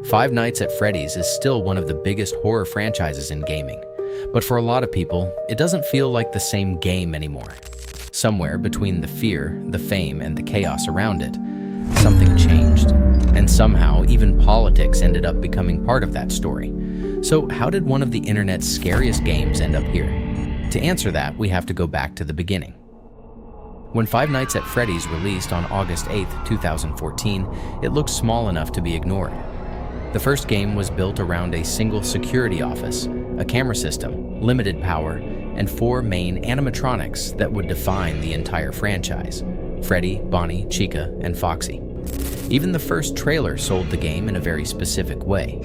Five Nights at Freddy's is still one of the biggest horror franchises in gaming, but for a lot of people, it doesn't feel like the same game anymore. Somewhere between the fear, the fame, and the chaos around it, something changed. And somehow, even politics ended up becoming part of that story. So how did one of the internet's scariest games end up here? To answer that, we have to go back to the beginning. When Five Nights at Freddy's released on August 8, 2014, it looked small enough to be ignored. The first game was built around a single security office, a camera system, limited power, and 4 main animatronics that would define the entire franchise: Freddy, Bonnie, Chica, and Foxy. Even the first trailer sold the game in a very specific way.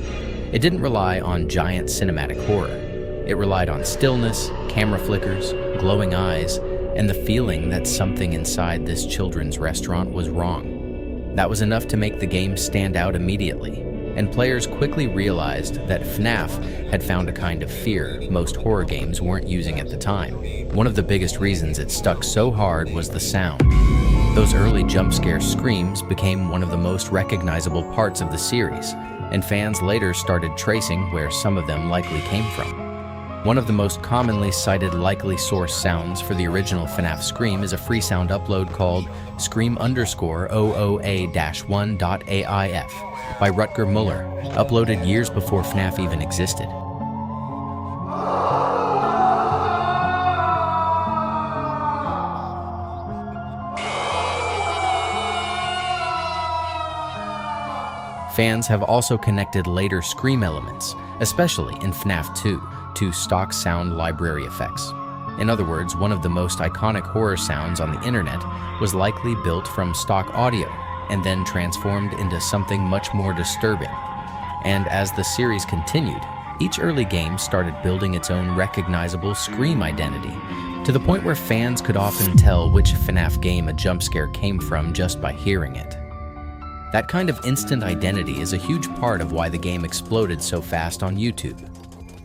It didn't rely on giant cinematic horror. It relied on stillness, camera flickers, glowing eyes, and the feeling that something inside this children's restaurant was wrong. That was enough to make the game stand out immediately, and players quickly realized that FNAF had found a kind of fear most horror games weren't using at the time. One of the biggest reasons it stuck so hard was the sound. Those early jump scare screams became one of the most recognizable parts of the series, and fans later started tracing where some of them likely came from. One of the most commonly cited likely source sounds for the original FNAF Scream is a free sound upload called Scream_OOA-1.AIF by Rutger Muller, uploaded years before FNAF even existed. Fans have also connected later Scream elements, especially in FNAF 2, to stock sound library effects. In other words, one of the most iconic horror sounds on the internet was likely built from stock audio and then transformed into something much more disturbing. And as the series continued, each early game started building its own recognizable Scream identity, to the point where fans could often tell which FNAF game a jump scare came from just by hearing it. That kind of instant identity is a huge part of why the game exploded so fast on YouTube.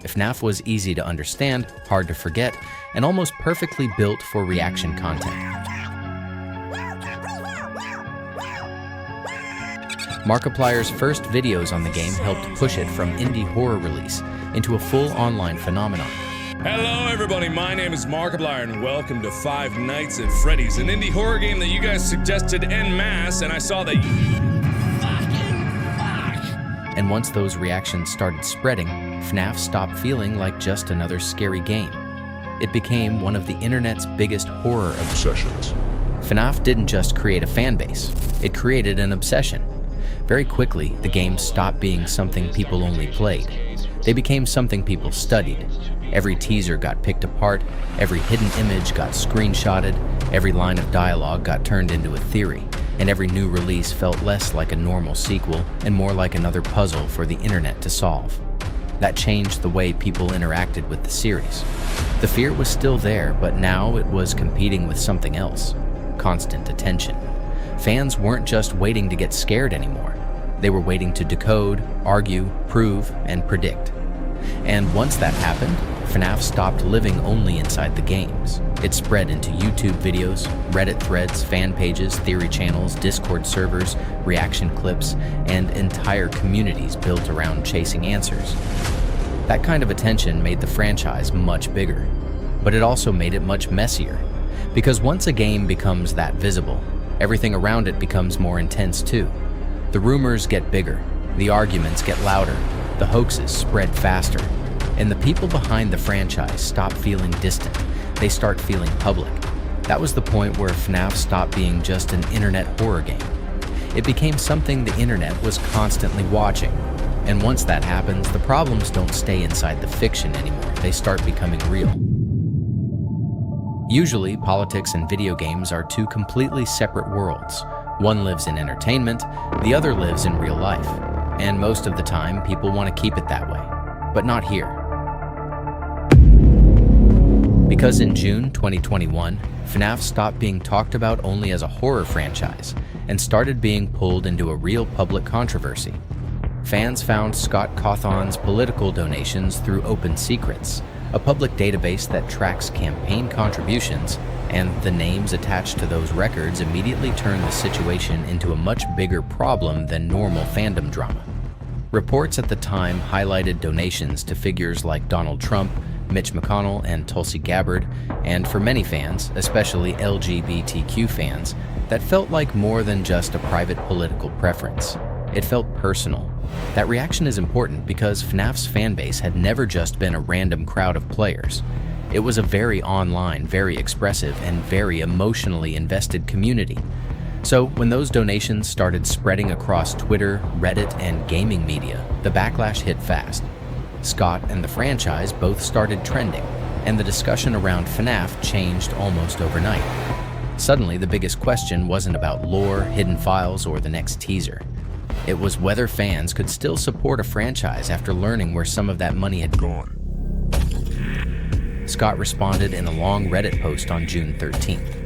FNAF was easy to understand, hard to forget, and almost perfectly built for reaction content. Markiplier's first videos on the game helped push it from indie horror release into a full online phenomenon. Hello everybody, my name is Markiplier and welcome to Five Nights at Freddy's, an indie horror game that you guys suggested en masse, and I saw that And once those reactions started spreading, FNAF stopped feeling like just another scary game. It became one of the internet's biggest horror obsessions. FNAF didn't just create a fan base, it created an obsession. Very quickly, the game stopped being something people only played. They became something people studied. Every teaser got picked apart, every hidden image got screenshotted, every line of dialogue got turned into a theory, and every new release felt less like a normal sequel and more like another puzzle for the internet to solve. That changed the way people interacted with the series. The fear was still there, but now it was competing with something else: constant attention. Fans weren't just waiting to get scared anymore. They were waiting to decode, argue, prove, and predict. And once that happened, FNAF stopped living only inside the games. It spread into YouTube videos, Reddit threads, fan pages, theory channels, Discord servers, reaction clips, and entire communities built around chasing answers. That kind of attention made the franchise much bigger, but it also made it much messier. Because once a game becomes that visible, everything around it becomes more intense too. The rumors get bigger, the arguments get louder, the hoaxes spread faster, and the people behind the franchise stop feeling distant. They start feeling public. That was the point where FNAF stopped being just an internet horror game. It became something the internet was constantly watching. And once that happens, the problems don't stay inside the fiction anymore. They start becoming real. Usually, politics and video games are two completely separate worlds. One lives in entertainment, the other lives in real life. And most of the time, people want to keep it that way. But not here. Because in June 2021, FNAF stopped being talked about only as a horror franchise and started being pulled into a real public controversy. Fans found Scott Cawthon's political donations through Open Secrets, a public database that tracks campaign contributions, and the names attached to those records immediately turned the situation into a much bigger problem than normal fandom drama. Reports at the time highlighted donations to figures like Donald Trump, Mitch McConnell, and Tulsi Gabbard, and for many fans, especially LGBTQ fans, that felt like more than just a private political preference. It felt personal. That reaction is important because FNAF's fanbase had never just been a random crowd of players. It was a very online, very expressive, and very emotionally invested community. So when those donations started spreading across Twitter, Reddit, and gaming media, the backlash hit fast. Scott and the franchise both started trending, and the discussion around FNAF changed almost overnight. Suddenly, the biggest question wasn't about lore, hidden files, or the next teaser. It was whether fans could still support a franchise after learning where some of that money had gone. Scott responded in a long Reddit post on June 13th.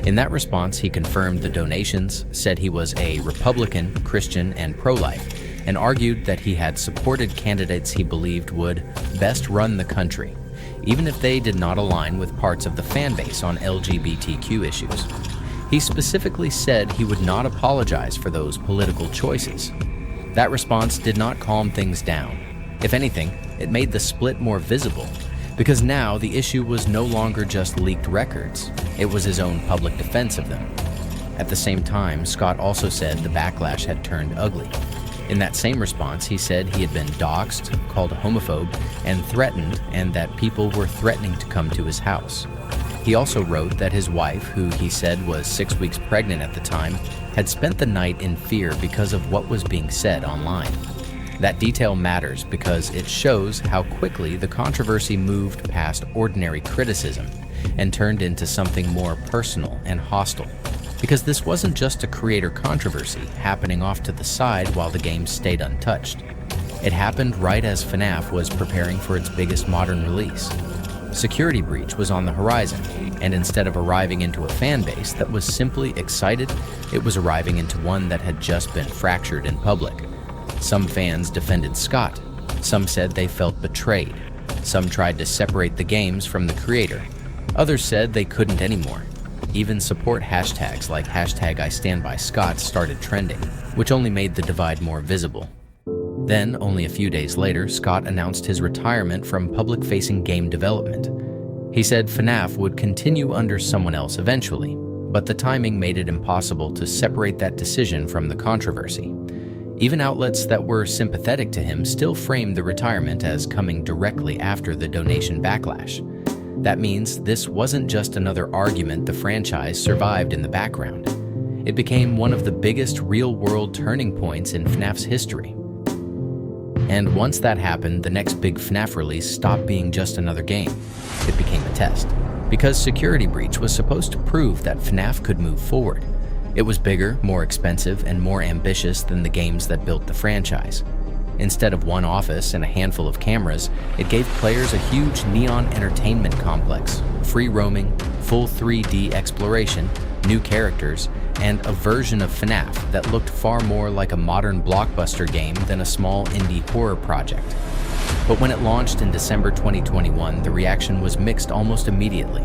In that response, he confirmed the donations, said he was a Republican, Christian, and pro-life, and argued that he had supported candidates he believed would best run the country, even if they did not align with parts of the fanbase on LGBTQ issues. He specifically said he would not apologize for those political choices. That response did not calm things down. If anything, it made the split more visible, because now the issue was no longer just leaked records, it was his own public defense of them. At the same time, Scott also said the backlash had turned ugly. In that same response, he said he had been doxxed, called a homophobe, and threatened, and that people were threatening to come to his house. He also wrote that his wife, who he said was 6 weeks pregnant at the time, had spent the night in fear because of what was being said online. That detail matters because it shows how quickly the controversy moved past ordinary criticism and turned into something more personal and hostile. Because this wasn't just a creator controversy happening off to the side while the game stayed untouched. It happened right as FNAF was preparing for its biggest modern release. Security breach was on the horizon, and instead of arriving into a fan base that was simply excited, it was arriving into one that had just been fractured in public. Some fans defended Scott, some said they felt betrayed, some tried to separate the games from the creator, others said they couldn't anymore. Even support hashtags like #IStandByScott started trending, which only made the divide more visible. Then, only a few days later, Scott announced his retirement from public-facing game development. He said FNAF would continue under someone else eventually, but the timing made it impossible to separate that decision from the controversy. Even outlets that were sympathetic to him still framed the retirement as coming directly after the donation backlash. That means this wasn't just another argument the franchise survived in the background. It became one of the biggest real-world turning points in FNAF's history. And once that happened, the next big FNAF release stopped being just another game. It became a test. Because Security Breach was supposed to prove that FNAF could move forward. It was bigger, more expensive, and more ambitious than the games that built the franchise. Instead of one office and a handful of cameras, it gave players a huge neon entertainment complex, free roaming, full 3D exploration, new characters, and a version of FNAF that looked far more like a modern blockbuster game than a small indie horror project. But when it launched in December 2021, the reaction was mixed almost immediately.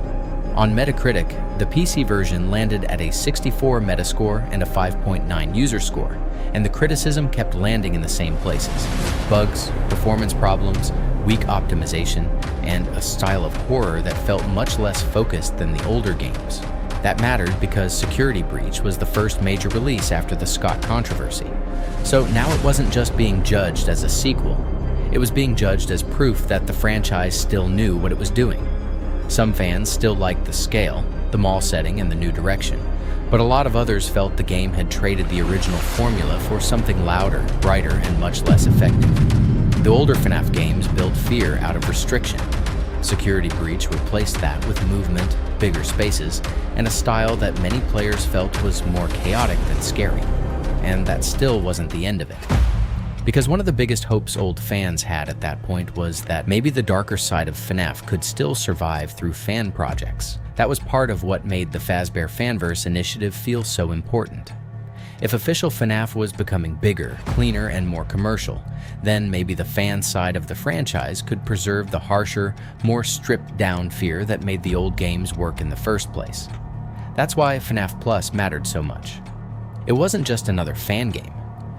On Metacritic, the PC version landed at a 64 Metascore and a 5.9 user score, and the criticism kept landing in the same places: bugs, performance problems, weak optimization, and a style of horror that felt much less focused than the older games. That mattered because Security Breach was the first major release after the Scott controversy. So now it wasn't just being judged as a sequel, it was being judged as proof that the franchise still knew what it was doing. Some fans still liked the scale, the mall setting, and the new direction, but a lot of others felt the game had traded the original formula for something louder, brighter, and much less effective. The older FNAF games built fear out of restriction. Security Breach replaced that with movement, bigger spaces, and a style that many players felt was more chaotic than scary. And that still wasn't the end of it. Because one of the biggest hopes old fans had at that point was that maybe the darker side of FNAF could still survive through fan projects. That was part of what made the Fazbear Fanverse initiative feel so important. If official FNAF was becoming bigger, cleaner, and more commercial, then maybe the fan side of the franchise could preserve the harsher, more stripped-down fear that made the old games work in the first place. That's why FNAF Plus mattered so much. It wasn't just another fan game.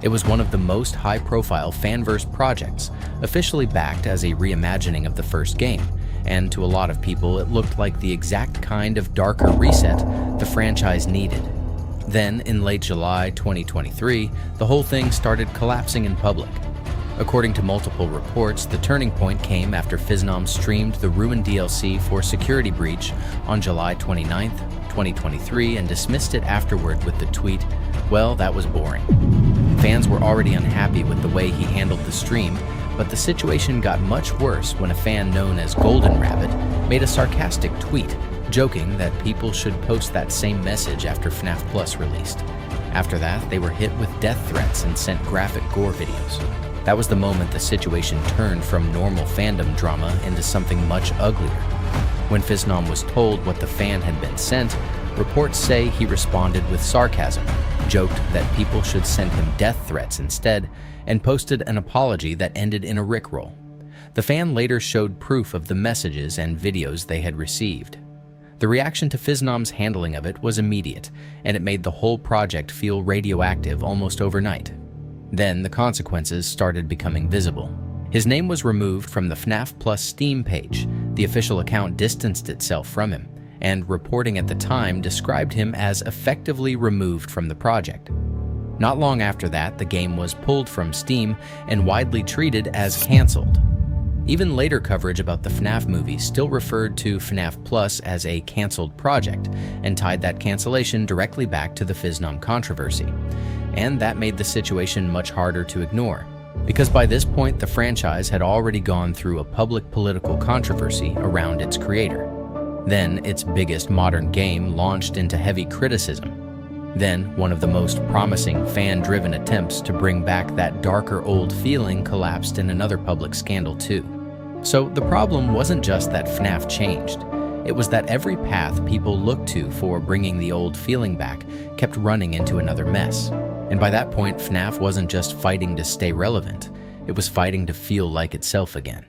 It was one of the most high-profile fanverse projects, officially backed as a reimagining of the first game, and to a lot of people it looked like the exact kind of darker reset the franchise needed. Then, in late July 2023, the whole thing started collapsing in public. According to multiple reports, the turning point came after FNAF streamed the Ruin DLC for Security Breach on July 29, 2023, and dismissed it afterward with the tweet, "Well, that was boring." Fans were already unhappy with the way he handled the stream, but the situation got much worse when a fan known as Golden Rabbit made a sarcastic tweet, joking that people should post that same message after FNAF Plus released. After that, they were hit with death threats and sent graphic gore videos. That was the moment the situation turned from normal fandom drama into something much uglier. When FNAF was told what the fan had been sent, reports say he responded with sarcasm, joked that people should send him death threats instead, and posted an apology that ended in a rickroll. The fan later showed proof of the messages and videos they had received. The reaction to FNAF's handling of it was immediate, and it made the whole project feel radioactive almost overnight. Then the consequences started becoming visible. His name was removed from the FNAF Plus Steam page, the official account distanced itself from him, and reporting at the time described him as effectively removed from the project. Not long after that, the game was pulled from Steam and widely treated as cancelled. Even later coverage about the FNAF movie still referred to FNAF Plus as a cancelled project and tied that cancellation directly back to the FNAF controversy. And that made the situation much harder to ignore, because by this point the franchise had already gone through a public political controversy around its creator. Then its biggest modern game launched into heavy criticism. Then one of the most promising fan-driven attempts to bring back that darker old feeling collapsed in another public scandal too. So the problem wasn't just that FNAF changed. It was that every path people looked to for bringing the old feeling back kept running into another mess. And by that point, FNAF wasn't just fighting to stay relevant, it was fighting to feel like itself again.